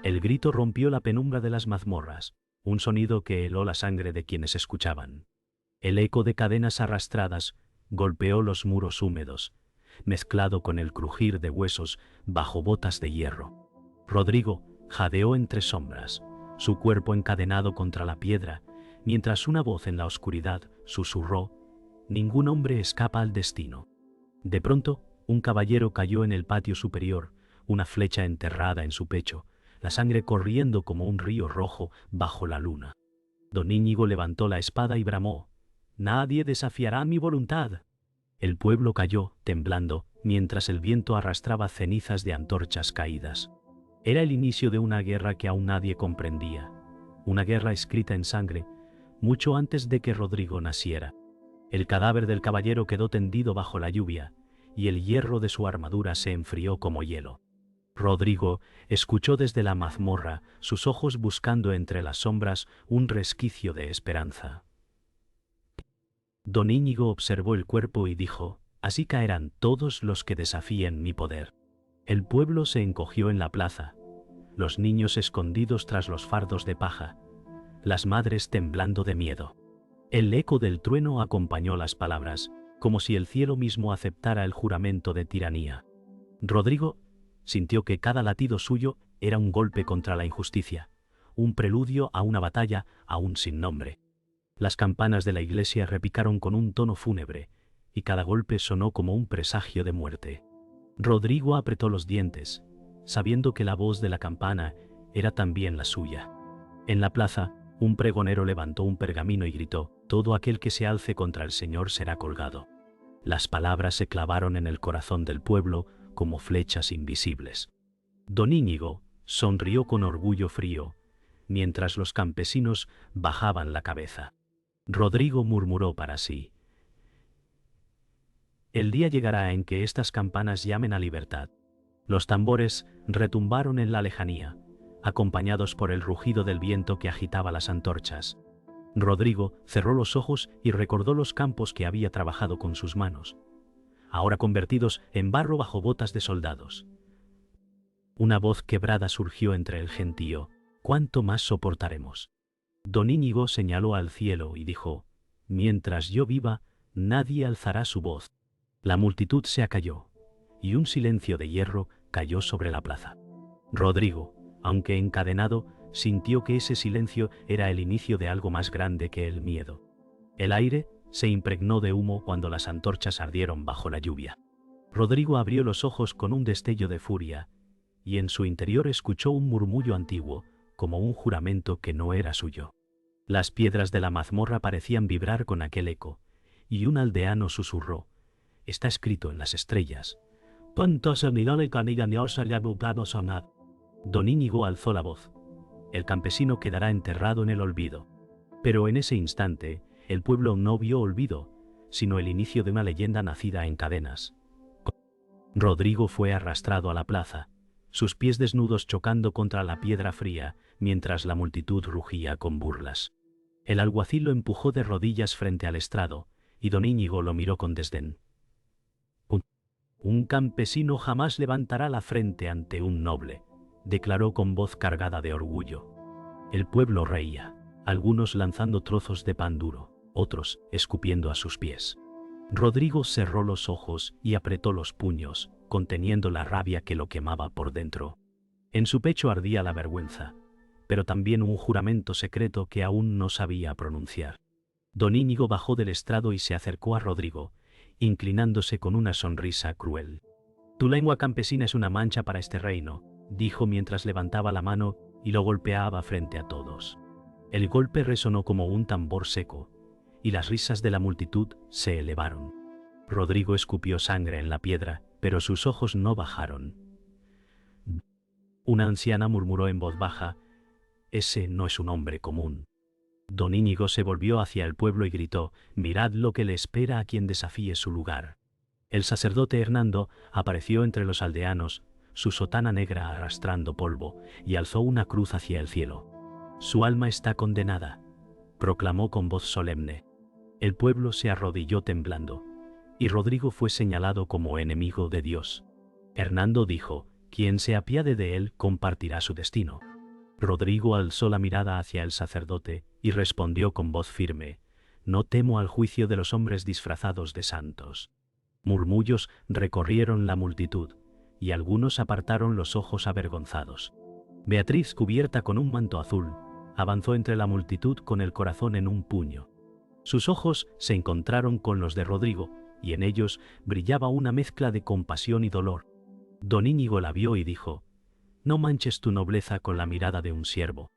El grito rompió la penumbra de las mazmorras, un sonido que heló la sangre de quienes escuchaban. El eco de cadenas arrastradas golpeó los muros húmedos, mezclado con el crujir de huesos bajo botas de hierro. Rodrigo jadeó entre sombras, su cuerpo encadenado contra la piedra, mientras una voz en la oscuridad susurró: «Ningún hombre escapa al destino». De pronto, un caballero cayó en el patio superior, una flecha enterrada en su pecho, la sangre corriendo como un río rojo bajo la luna. Don Íñigo levantó la espada y bramó: «Nadie desafiará mi voluntad». El pueblo cayó, temblando, mientras el viento arrastraba cenizas de antorchas caídas. Era el inicio de una guerra que aún nadie comprendía, una guerra escrita en sangre, mucho antes de que Rodrigo naciera. El cadáver del caballero quedó tendido bajo la lluvia, y el hierro de su armadura se enfrió como hielo. Rodrigo escuchó desde la mazmorra, sus ojos buscando entre las sombras un resquicio de esperanza. Don Íñigo observó el cuerpo y dijo: «Así caerán todos los que desafíen mi poder». El pueblo se encogió en la plaza, los niños escondidos tras los fardos de paja, las madres temblando de miedo. El eco del trueno acompañó las palabras, como si el cielo mismo aceptara el juramento de tiranía. Rodrigo sintió que cada latido suyo era un golpe contra la injusticia, un preludio a una batalla aún sin nombre. Las campanas de la iglesia repicaron con un tono fúnebre, y cada golpe sonó como un presagio de muerte. Rodrigo apretó los dientes, sabiendo que la voz de la campana era también la suya. En la plaza, un pregonero levantó un pergamino y gritó: «Todo aquel que se alce contra el Señor será colgado». Las palabras se clavaron en el corazón del pueblo como flechas invisibles. Don Íñigo sonrió con orgullo frío, mientras los campesinos bajaban la cabeza. Rodrigo murmuró para sí: «El día llegará en que estas campanas llamen a libertad». Los tambores retumbaron en la lejanía, acompañados por el rugido del viento que agitaba las antorchas. Rodrigo cerró los ojos y recordó los campos que había trabajado con sus manos, ahora convertidos en barro bajo botas de soldados. Una voz quebrada surgió entre el gentío: «¿Cuánto más soportaremos?». Don Íñigo señaló al cielo y dijo: «Mientras yo viva, nadie alzará su voz». La multitud se acalló, y un silencio de hierro cayó sobre la plaza. Rodrigo, aunque encadenado, sintió que ese silencio era el inicio de algo más grande que el miedo. El aire se impregnó de humo cuando las antorchas ardieron bajo la lluvia. Rodrigo abrió los ojos con un destello de furia, y en su interior escuchó un murmullo antiguo, como un juramento que no era suyo. Las piedras de la mazmorra parecían vibrar con aquel eco, y un aldeano susurró: «Está escrito en las estrellas». Don Íñigo alzó la voz: «El campesino quedará enterrado en el olvido». Pero en ese instante, el pueblo no vio olvido, sino el inicio de una leyenda nacida en cadenas. Rodrigo fue arrastrado a la plaza, sus pies desnudos chocando contra la piedra fría, mientras la multitud rugía con burlas. El alguacil lo empujó de rodillas frente al estrado, y don Íñigo lo miró con desdén. «Un campesino jamás levantará la frente ante un noble», declaró con voz cargada de orgullo. El pueblo reía, algunos lanzando trozos de pan duro, otros escupiendo a sus pies. Rodrigo cerró los ojos y apretó los puños, conteniendo la rabia que lo quemaba por dentro. En su pecho ardía la vergüenza, pero también un juramento secreto que aún no sabía pronunciar. Don Íñigo bajó del estrado y se acercó a Rodrigo, inclinándose con una sonrisa cruel. «Tu lengua campesina es una mancha para este reino», dijo mientras levantaba la mano y lo golpeaba frente a todos. El golpe resonó como un tambor seco, y las risas de la multitud se elevaron. Rodrigo escupió sangre en la piedra, pero sus ojos no bajaron. Una anciana murmuró en voz baja: «Ese no es un hombre común». Don Íñigo se volvió hacia el pueblo y gritó: «Mirad lo que le espera a quien desafíe su lugar». El sacerdote Hernando apareció entre los aldeanos, su sotana negra arrastrando polvo, y alzó una cruz hacia el cielo. «Su alma está condenada», proclamó con voz solemne. El pueblo se arrodilló temblando, y Rodrigo fue señalado como enemigo de Dios. Hernando dijo: «Quien se apiade de él compartirá su destino». Rodrigo alzó la mirada hacia el sacerdote y respondió con voz firme: «No temo al juicio de los hombres disfrazados de santos». Murmullos recorrieron la multitud, y algunos apartaron los ojos avergonzados. Beatriz, cubierta con un manto azul, avanzó entre la multitud con el corazón en un puño. Sus ojos se encontraron con los de Rodrigo, y en ellos brillaba una mezcla de compasión y dolor. Don Íñigo la vio y dijo: «No manches tu nobleza con la mirada de un siervo».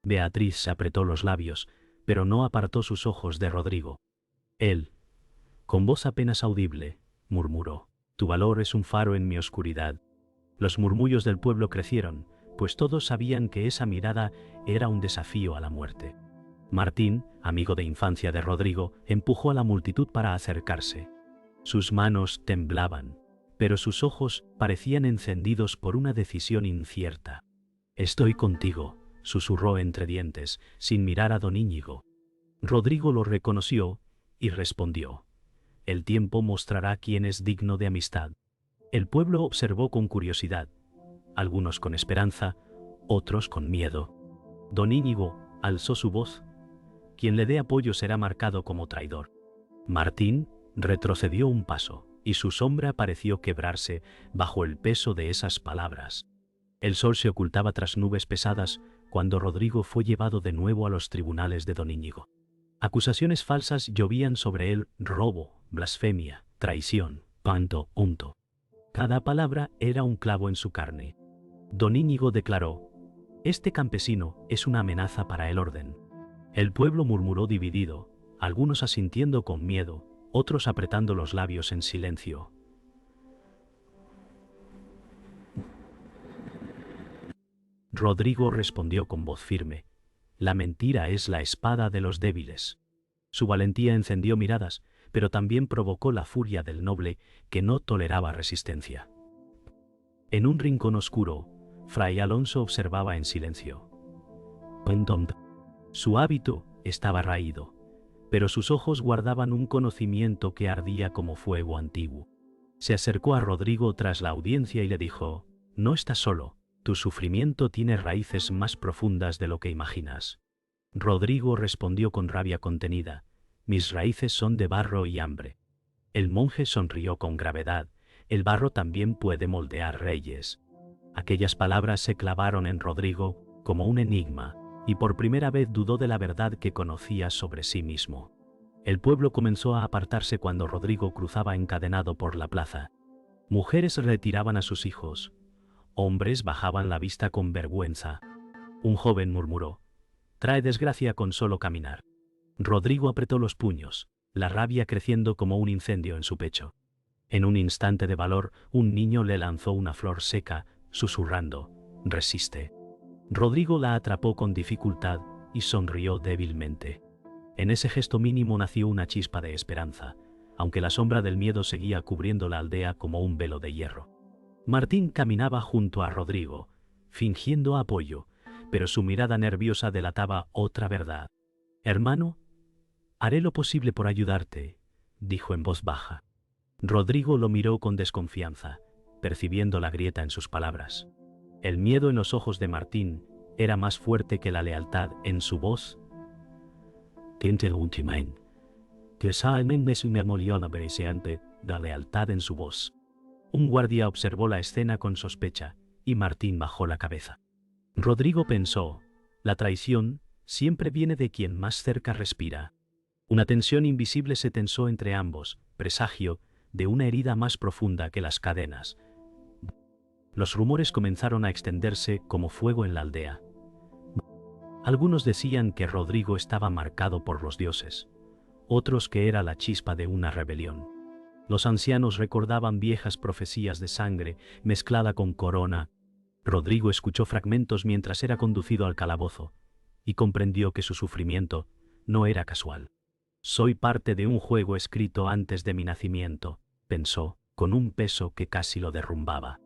Beatriz se apretó los labios, pero no apartó sus ojos de Rodrigo. Él, con voz apenas audible, murmuró: «Tu valor es un faro en mi oscuridad». Los murmullos del pueblo crecieron, pues todos sabían que esa mirada era un desafío a la muerte. Martín, amigo de infancia de Rodrigo, empujó a la multitud para acercarse. Sus manos temblaban, pero sus ojos parecían encendidos por una decisión incierta. «Estoy contigo», susurró entre dientes, sin mirar a don Íñigo. Rodrigo lo reconoció y respondió: «El tiempo mostrará quién es digno de amistad». El pueblo observó con curiosidad, algunos con esperanza, otros con miedo. Don Íñigo alzó su voz: «Quien le dé apoyo será marcado como traidor». Martín retrocedió un paso, y su sombra pareció quebrarse bajo el peso de esas palabras. El sol se ocultaba tras nubes pesadas cuando Rodrigo fue llevado de nuevo a los tribunales de don Íñigo. Acusaciones falsas llovían sobre él: robo, blasfemia, traición, panto, unto. Cada palabra era un clavo en su carne. Don Íñigo declaró: «Este campesino es una amenaza para el orden». El pueblo murmuró dividido, algunos asintiendo con miedo, otros apretando los labios en silencio. Rodrigo respondió con voz firme: «La mentira es la espada de los débiles». Su valentía encendió miradas, pero también provocó la furia del noble, que no toleraba resistencia. En un rincón oscuro, Fray Alonso observaba en silencio. Su hábito estaba raído, pero sus ojos guardaban un conocimiento que ardía como fuego antiguo. Se acercó a Rodrigo tras la audiencia y le dijo: «No estás solo, tu sufrimiento tiene raíces más profundas de lo que imaginas». Rodrigo respondió con rabia contenida: «Mis raíces son de barro y hambre». El monje sonrió con gravedad: «El barro también puede moldear reyes». Aquellas palabras se clavaron en Rodrigo como un enigma, y por primera vez dudó de la verdad que conocía sobre sí mismo. El pueblo comenzó a apartarse cuando Rodrigo cruzaba encadenado por la plaza. Mujeres retiraban a sus hijos. Hombres bajaban la vista con vergüenza. Un joven murmuró: «Trae desgracia con solo caminar». Rodrigo apretó los puños, la rabia creciendo como un incendio en su pecho. En un instante de valor, un niño le lanzó una flor seca, susurrando: «Resiste». Rodrigo la atrapó con dificultad y sonrió débilmente. En ese gesto mínimo nació una chispa de esperanza, aunque la sombra del miedo seguía cubriendo la aldea como un velo de hierro. Martín caminaba junto a Rodrigo, fingiendo apoyo, pero su mirada nerviosa delataba otra verdad. «Hermano, haré lo posible por ayudarte», dijo en voz baja. Rodrigo lo miró con desconfianza, percibiendo la grieta en sus palabras. El miedo en los ojos de Martín era más fuerte que la lealtad en su voz. La lealtad en su voz. Un guardia observó la escena con sospecha, y Martín bajó la cabeza. Rodrigo pensó: la traición siempre viene de quien más cerca respira. Una tensión invisible se tensó entre ambos, presagio de una herida más profunda que las cadenas. Los rumores comenzaron a extenderse como fuego en la aldea. Algunos decían que Rodrigo estaba marcado por los dioses, otros que era la chispa de una rebelión. Los ancianos recordaban viejas profecías de sangre mezclada con corona. Rodrigo escuchó fragmentos mientras era conducido al calabozo, y comprendió que su sufrimiento no era casual. «Soy parte de un juego escrito antes de mi nacimiento», pensó, con un peso que casi lo derrumbaba.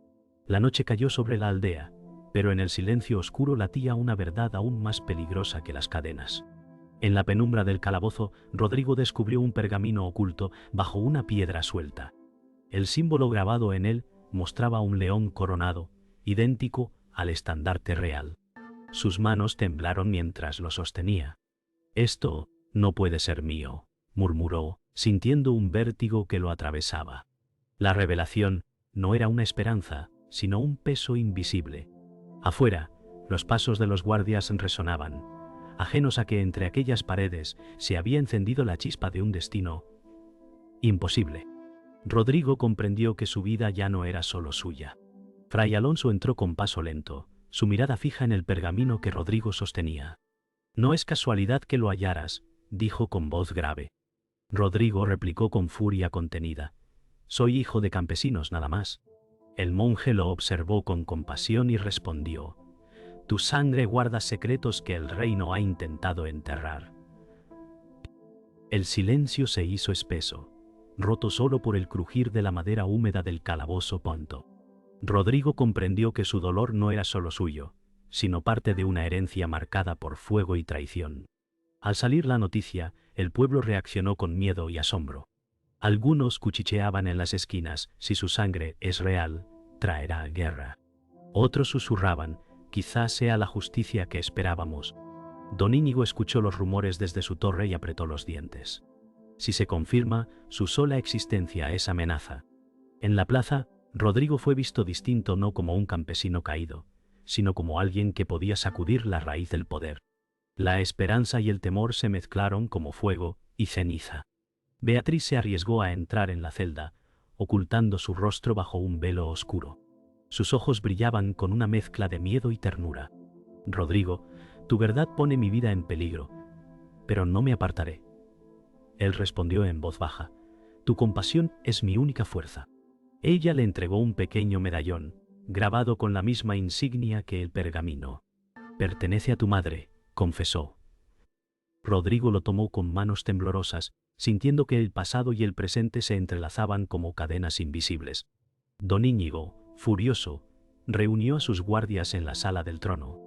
La noche cayó sobre la aldea, pero en el silencio oscuro latía una verdad aún más peligrosa que las cadenas. En la penumbra del calabozo, Rodrigo descubrió un pergamino oculto bajo una piedra suelta. El símbolo grabado en él mostraba un león coronado, idéntico al estandarte real. Sus manos temblaron mientras lo sostenía. «Esto no puede ser mío», murmuró, sintiendo un vértigo que lo atravesaba. La revelación no era una esperanza, sino un peso invisible. Afuera, los pasos de los guardias resonaban, ajenos a que entre aquellas paredes se había encendido la chispa de un destino imposible. Rodrigo comprendió que su vida ya no era solo suya. Fray Alonso entró con paso lento, su mirada fija en el pergamino que Rodrigo sostenía. «No es casualidad que lo hallaras», dijo con voz grave. Rodrigo replicó con furia contenida: «Soy hijo de campesinos nada más». El monje lo observó con compasión y respondió: «Tu sangre guarda secretos que el reino ha intentado enterrar». El silencio se hizo espeso, roto solo por el crujir de la madera húmeda del calabozo ponto. Rodrigo comprendió que su dolor no era solo suyo, sino parte de una herencia marcada por fuego y traición. Al salir la noticia, el pueblo reaccionó con miedo y asombro. Algunos cuchicheaban en las esquinas: «Si su sangre es real, traerá guerra». Otros susurraban: «Quizás sea la justicia que esperábamos». Don Íñigo escuchó los rumores desde su torre y apretó los dientes. Si se confirma, su sola existencia es amenaza. En la plaza, Rodrigo fue visto distinto, no como un campesino caído, sino como alguien que podía sacudir la raíz del poder. La esperanza y el temor se mezclaron como fuego y ceniza. Beatriz se arriesgó a entrar en la celda, ocultando su rostro bajo un velo oscuro. Sus ojos brillaban con una mezcla de miedo y ternura. «Rodrigo, tu verdad pone mi vida en peligro, pero no me apartaré». Él respondió en voz baja: «Tu compasión es mi única fuerza». Ella le entregó un pequeño medallón, grabado con la misma insignia que el pergamino. «Pertenece a tu madre», confesó. Rodrigo lo tomó con manos temblorosas, sintiendo que el pasado y el presente se entrelazaban como cadenas invisibles. Don Íñigo, furioso, reunió a sus guardias en la sala del trono.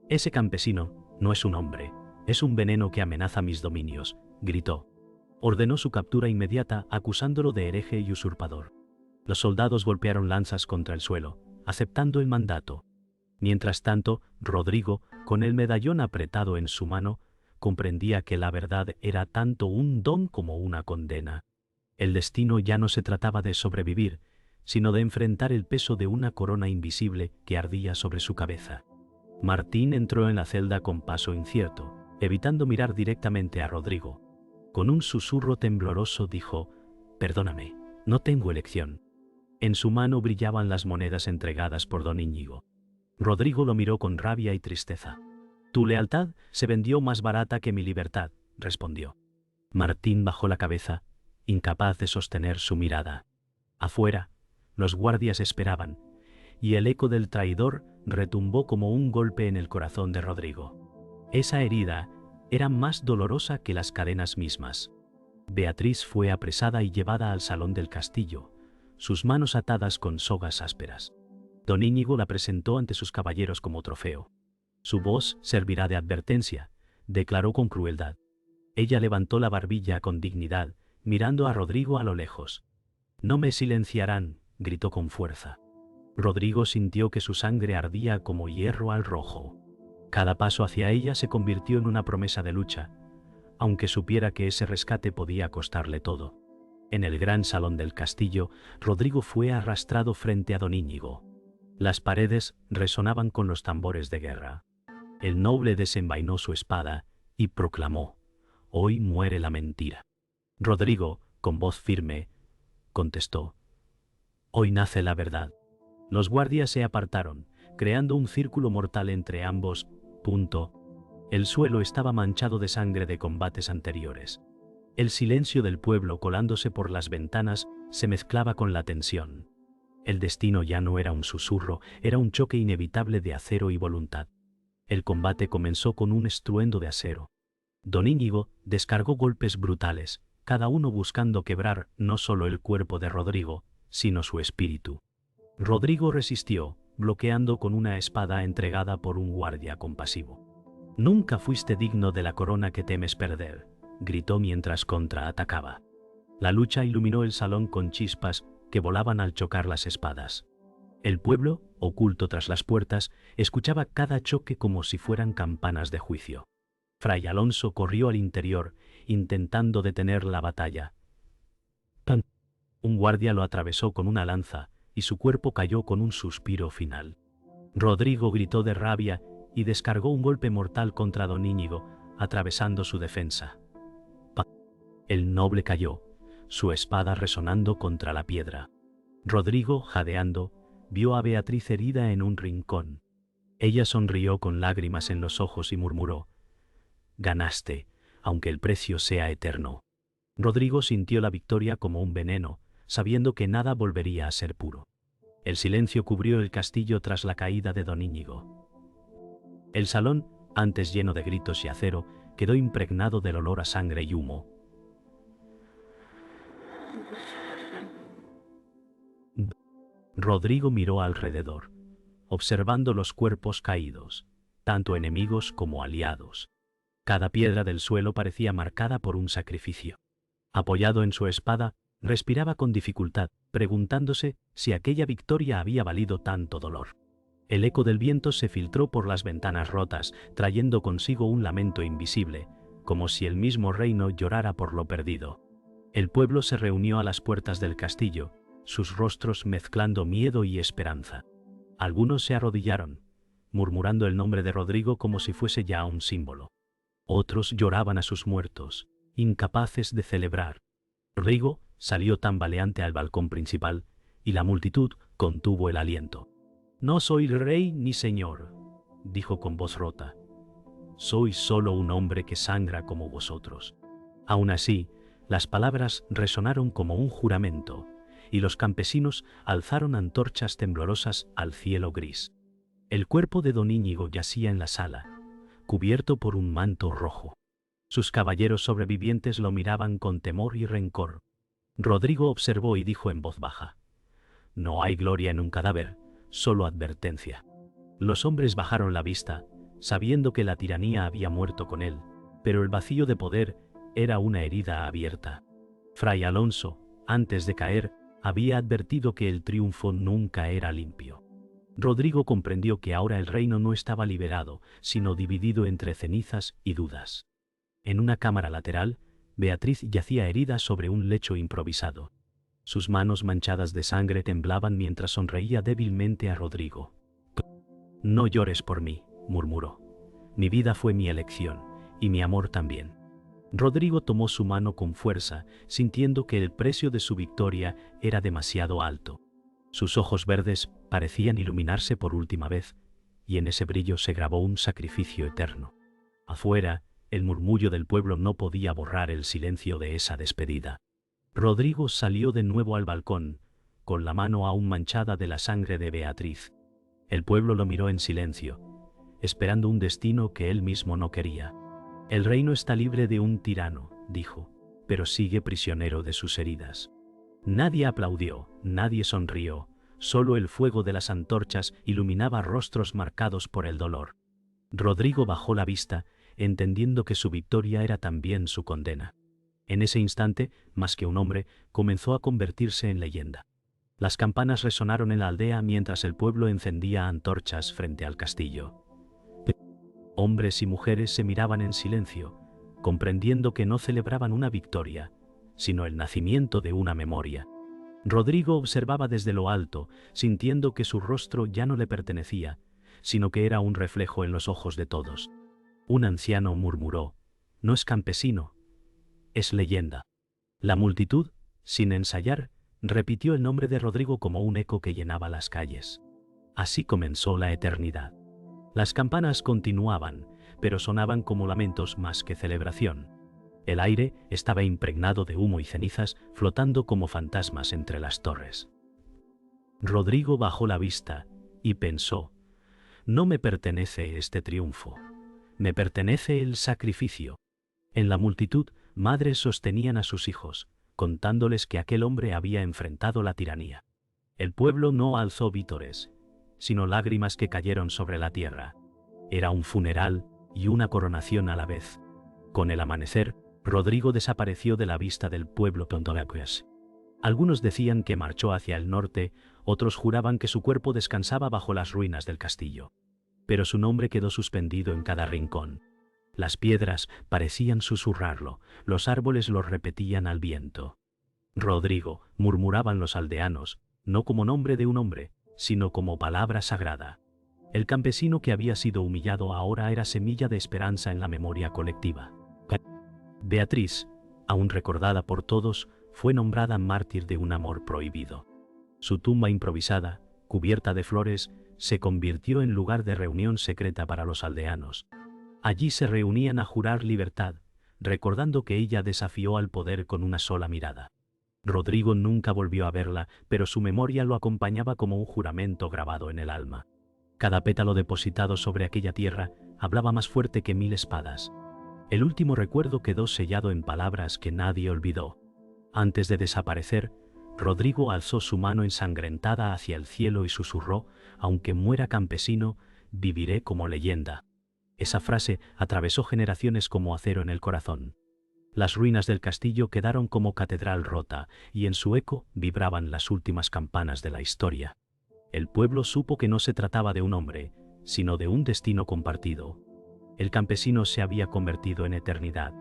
«Ese campesino no es un hombre, es un veneno que amenaza mis dominios», gritó. Ordenó su captura inmediata, acusándolo de hereje y usurpador. Los soldados golpearon lanzas contra el suelo, aceptando el mandato. Mientras tanto, Rodrigo, con el medallón apretado en su mano, comprendía que la verdad era tanto un don como una condena. El destino ya no se trataba de sobrevivir, sino de enfrentar el peso de una corona invisible que ardía sobre su cabeza. Martín entró en la celda con paso incierto, evitando mirar directamente a Rodrigo. Con un susurro tembloroso dijo: «Perdóname, no tengo elección». En su mano brillaban las monedas entregadas por don Íñigo. Rodrigo lo miró con rabia y tristeza. «Tu lealtad se vendió más barata que mi libertad», respondió. Martín bajó la cabeza, incapaz de sostener su mirada. Afuera, los guardias esperaban, y el eco del traidor retumbó como un golpe en el corazón de Rodrigo. Esa herida era más dolorosa que las cadenas mismas. Beatriz fue apresada y llevada al salón del castillo, sus manos atadas con sogas ásperas. Don Íñigo la presentó ante sus caballeros como trofeo. «Su voz servirá de advertencia», declaró con crueldad. Ella levantó la barbilla con dignidad, mirando a Rodrigo a lo lejos. «No me silenciarán», gritó con fuerza. Rodrigo sintió que su sangre ardía como hierro al rojo. Cada paso hacia ella se convirtió en una promesa de lucha, aunque supiera que ese rescate podía costarle todo. En el gran salón del castillo, Rodrigo fue arrastrado frente a don Íñigo. Las paredes resonaban con los tambores de guerra. El noble desenvainó su espada y proclamó: «Hoy muere la mentira». Rodrigo, con voz firme, contestó: «Hoy nace la verdad». Los guardias se apartaron, creando un círculo mortal entre ambos. El suelo estaba manchado de sangre de combates anteriores. El silencio del pueblo colándose por las ventanas se mezclaba con la tensión. El destino ya no era un susurro, era un choque inevitable de acero y voluntad. El combate comenzó con un estruendo de acero. Don Íñigo descargó golpes brutales, cada uno buscando quebrar no solo el cuerpo de Rodrigo, sino su espíritu. Rodrigo resistió, bloqueando con una espada entregada por un guardia compasivo. «Nunca fuiste digno de la corona que temes perder», gritó mientras contraatacaba. La lucha iluminó el salón con chispas que volaban al chocar las espadas. El pueblo, oculto tras las puertas, escuchaba cada choque como si fueran campanas de juicio. Fray Alonso corrió al interior, intentando detener la batalla. ¡Pam! Un guardia lo atravesó con una lanza, y su cuerpo cayó con un suspiro final. Rodrigo gritó de rabia y descargó un golpe mortal contra don Íñigo, atravesando su defensa. ¡Pam! El noble cayó, su espada resonando contra la piedra. Rodrigo, jadeando, vio a Beatriz herida en un rincón. Ella sonrió con lágrimas en los ojos y murmuró: «Ganaste, aunque el precio sea eterno». Rodrigo sintió la victoria como un veneno, sabiendo que nada volvería a ser puro. El silencio cubrió el castillo tras la caída de don Íñigo. El salón, antes lleno de gritos y acero, quedó impregnado del olor a sangre y humo. Rodrigo miró alrededor, observando los cuerpos caídos, tanto enemigos como aliados. Cada piedra del suelo parecía marcada por un sacrificio. Apoyado en su espada, respiraba con dificultad, preguntándose si aquella victoria había valido tanto dolor. El eco del viento se filtró por las ventanas rotas, trayendo consigo un lamento invisible, como si el mismo reino llorara por lo perdido. El pueblo se reunió a las puertas del castillo, sus rostros mezclando miedo y esperanza. Algunos se arrodillaron, murmurando el nombre de Rodrigo como si fuese ya un símbolo. Otros lloraban a sus muertos, incapaces de celebrar. Rodrigo salió tambaleante al balcón principal, y la multitud contuvo el aliento. «No soy rey ni señor», dijo con voz rota. «Soy solo un hombre que sangra como vosotros». Aún así, las palabras resonaron como un juramento, y los campesinos alzaron antorchas temblorosas al cielo gris. El cuerpo de don Íñigo yacía en la sala, cubierto por un manto rojo. Sus caballeros sobrevivientes lo miraban con temor y rencor. Rodrigo observó y dijo en voz baja: «No hay gloria en un cadáver, solo advertencia». Los hombres bajaron la vista, sabiendo que la tiranía había muerto con él, pero el vacío de poder era una herida abierta. Fray Alonso, antes de caer, había advertido que el triunfo nunca era limpio. Rodrigo comprendió que ahora el reino no estaba liberado, sino dividido entre cenizas y dudas. En una cámara lateral, Beatriz yacía herida sobre un lecho improvisado. Sus manos manchadas de sangre temblaban mientras sonreía débilmente a Rodrigo. «No llores por mí», murmuró. «Mi vida fue mi elección, y mi amor también». Rodrigo tomó su mano con fuerza, sintiendo que el precio de su victoria era demasiado alto. Sus ojos verdes parecían iluminarse por última vez, y en ese brillo se grabó un sacrificio eterno. Afuera, el murmullo del pueblo no podía borrar el silencio de esa despedida. Rodrigo salió de nuevo al balcón, con la mano aún manchada de la sangre de Beatriz. El pueblo lo miró en silencio, esperando un destino que él mismo no quería. «El reino está libre de un tirano», dijo, «pero sigue prisionero de sus heridas». Nadie aplaudió, nadie sonrió, solo el fuego de las antorchas iluminaba rostros marcados por el dolor. Rodrigo bajó la vista, entendiendo que su victoria era también su condena. En ese instante, más que un hombre, comenzó a convertirse en leyenda. Las campanas resonaron en la aldea mientras el pueblo encendía antorchas frente al castillo. Hombres y mujeres se miraban en silencio, comprendiendo que no celebraban una victoria, sino el nacimiento de una memoria. Rodrigo observaba desde lo alto, sintiendo que su rostro ya no le pertenecía, sino que era un reflejo en los ojos de todos. Un anciano murmuró: «No es campesino, es leyenda». La multitud, sin ensayar, repitió el nombre de Rodrigo como un eco que llenaba las calles. Así comenzó la eternidad. Las campanas continuaban, pero sonaban como lamentos más que celebración. El aire estaba impregnado de humo y cenizas, flotando como fantasmas entre las torres. Rodrigo bajó la vista y pensó: «No me pertenece este triunfo, me pertenece el sacrificio». En la multitud, madres sostenían a sus hijos, contándoles que aquel hombre había enfrentado la tiranía. El pueblo no alzó vítores, sino lágrimas que cayeron sobre la tierra. Era un funeral y una coronación a la vez. Con el amanecer, Rodrigo desapareció de la vista del pueblo. Algunos decían que marchó hacia el norte, otros juraban que su cuerpo descansaba bajo las ruinas del castillo. Pero su nombre quedó suspendido en cada rincón. Las piedras parecían susurrarlo, los árboles lo repetían al viento. Rodrigo, murmuraban los aldeanos, no como nombre de un hombre, sino como palabra sagrada. El campesino que había sido humillado ahora era semilla de esperanza en la memoria colectiva. Beatriz, aún recordada por todos, fue nombrada mártir de un amor prohibido. Su tumba improvisada, cubierta de flores, se convirtió en lugar de reunión secreta para los aldeanos. Allí se reunían a jurar libertad, recordando que ella desafió al poder con una sola mirada. Rodrigo nunca volvió a verla, pero su memoria lo acompañaba como un juramento grabado en el alma. Cada pétalo depositado sobre aquella tierra hablaba más fuerte que 1000 espadas. El último recuerdo quedó sellado en palabras que nadie olvidó. Antes de desaparecer, Rodrigo alzó su mano ensangrentada hacia el cielo y susurró: «Aunque muera campesino, viviré como leyenda». Esa frase atravesó generaciones como acero en el corazón. Las ruinas del castillo quedaron como catedral rota, y en su eco vibraban las últimas campanas de la historia. El pueblo supo que no se trataba de un hombre, sino de un destino compartido. El campesino se había convertido en eternidad.